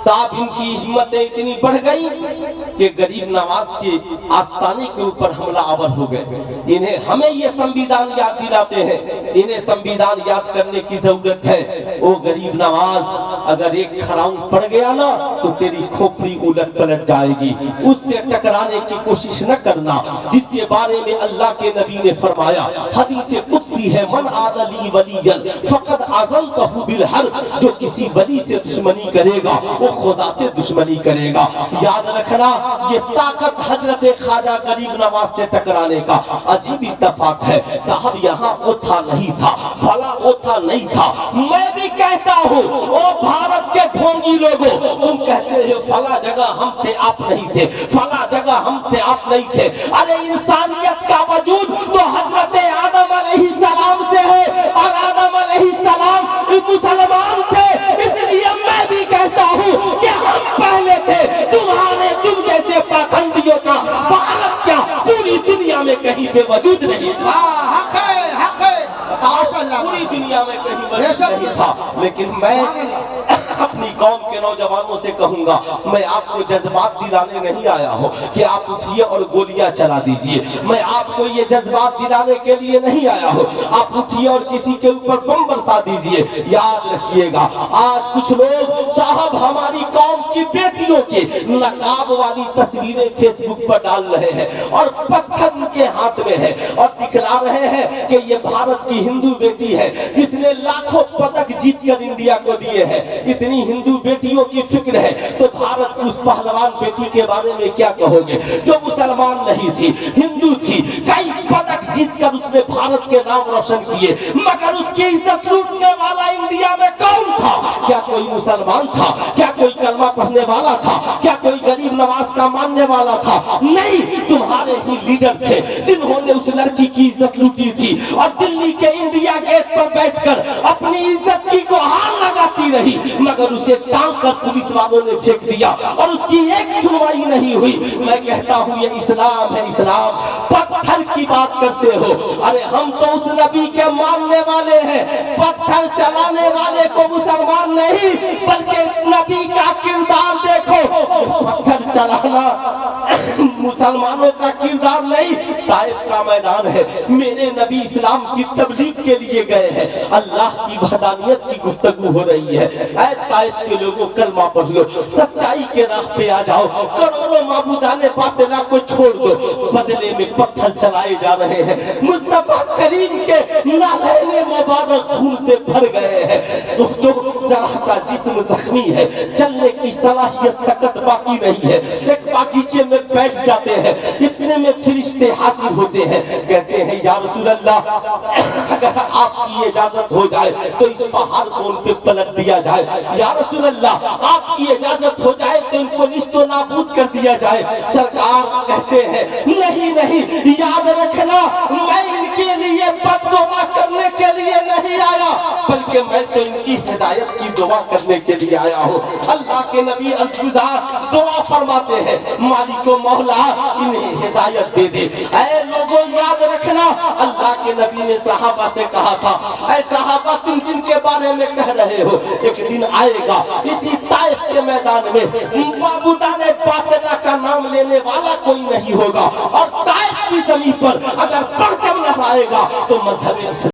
साहब इनकी हिम्मतें इतनी बढ़ गई कि गरीब नवाज के आस्थाने के ऊपर हमला आवर हो गए। इन्हें हमें ये संविधान याद दिलाते हैं, इन्हें संविधान याद करने की जरूरत है। वो गरीब नवाज अगर एक खड़ाऊं पड़ गया ना तो तेरी खोपड़ी उलट पलट जाएगी, उससे टकराने की कोशिश न करना, जिसके बारे में अल्लाह के नबी ने फरमाया, हदीस कुदसी है, मन आदली वलियन फकद आज़मतहु बिल हर्ब, जो किसी वली से दुश्मनी करेगा वो खुदा से दुश्मनी करेगा। याद रखना, ये ताकत हजरत ख्वाजा गरीब नवाज से टकराने का अजीब इत्तेफाक है। साहब यहाँ ओथा नहीं था, फला ओथा नहीं था। मैं भी कहता हूँ ओ भारत के ढोंगी लोगों, तुम कहते हो फला जगह हम थे आप नहीं थे, फला जगह हम थे आप नहीं थे। अरे इंसानियत का वजूद तो हजरत आदम अलैहिस्सलाम से है, और आदम अलैहिस्सलाम मुसलमान थे। इसलिए मैं भी कहता हूँ कि हम पहले थे। तुम जैसे पाखंडियों का भारत क्या पूरी दुनिया में कहीं पे वजूद नहीं था। हक है माशाअल्लाह, पूरी दुनिया में कहीं वजूद नहीं था। लेकिन मैं अपनी कौम के नौजवानों से कहूंगा, मैं आपको जज्बात दिलाने नहीं आया हूं कि आप उठिए और गोलियां चला दीजिए। मैं आपको ये जज्बात दिलाने के लिए नहीं आया हूं आप उठिए और किसी के ऊपर बम बरसा दीजिए। याद रखिएगा, आज कुछ लोग साहब हमारी कौम की बेटियों के नकाब वाली तस्वीरें फेसबुक पर डाल रहे हैं और पत्थर उनके हाथ में है और दिखला रहे हैं कि ये भारत की हिंदू बेटी है जिसने लाखों पदक जीतकर इंडिया को दिए हैं। इतनी हिंदू बेटियों की फिक्र है तो भारत की उस पहलवान बेटी के बारे में क्या कहोगे जो मुसलमान नहीं थी, हिंदू थी, कई पदक जीतकर उसने भारत के नाम रोशन किए, मगर उसकी इज्जत लूटने वाला इंडिया में कौन था? क्या कोई मुसलमान था? क्या कोई कलमा पढ़ने वाला था? क्या कोई गरीब नवाज का मानने वाला था? नहीं, तुम्हारे ही लीडर थे जिन्होंने उस लड़की की इज्जत लूटी थी और दिल्ली के इंडिया गेट पर बैठकर अपनी इज्जत की गुहार लगाती रही, मगर उसे टांग कर पुलिस वालों ने फेंक दिया और उसकी एक सुनवाई नहीं हुई। मैं कहता हूँ ये इस्लाम है, इस्लाम। पत्थर की बात करते हो, अरे हम तो उस नबी के मानने वाले हैं, पत्थर चलाने वाले को मुसलमान नहीं बल्कि नबी का किरदार देखो। पत्थर चलाना मुसलमानों का किरदार नहीं, ताइफ का मैदान है। मेरे नबी इस्लाम की तबलीग के लिए गए हैं, अल्लाह की वहदानियत की गुफ्तगू हो रही है। ऐ ताइफ के लोगों, कलमा पढ़ लो, सच्चाई के राह पे आ जाओ, करोड़ों माबूदाने बातिला को छोड़ दो, बदले में पत्थर चलाए जा रहे हैं। मुस्तफा करीम के नालैने मुबारक खून से भर गए हैं। सोचो, जरा सा जिस्म जख्मी है, चलने की सलाहियत सकत बाकी नहीं है। एक बागीचे में बैठ जाते हैं, इतने में फरिश्ते हाजिर होते हैं, कहते हैं या रसूल अल्लाह, अगर आपकी इजाजत हो जाए तो इस पहाड़ को उन पे पलट दिया जाए। या रसूल अल्लाह, आपकी इजाजत हो जाए तो इनको निस्तो नाबूद कर दिया जाए। सरकार कहते हैं नहीं नहीं, याद रखना, मैं इनके लिए बद्दुआ करने के लिए नहीं आया, बल्कि मैं तो इनकी हिदायत की दुआ करने के लिए आया हूँ। अल्लाह के नबी अज़्ज़ुज़ा दुआ फरमाते हैं, मालिको मौला इन्हें हिदायत दे दे। ऐ लोगों, याद रखना, अल्लाह के नबी ने सहाबा से कहा था, ऐ सहाबा, तुम जिनके बारे में कह रहे हो, एक दिन आएगा इसी ताइफ के मैदान में माबूदाने बातिला का नाम लेने वाला कोई नहीं होगा, और ताइफ की जमीन पर अगर परचम लहराएगा तो मजहब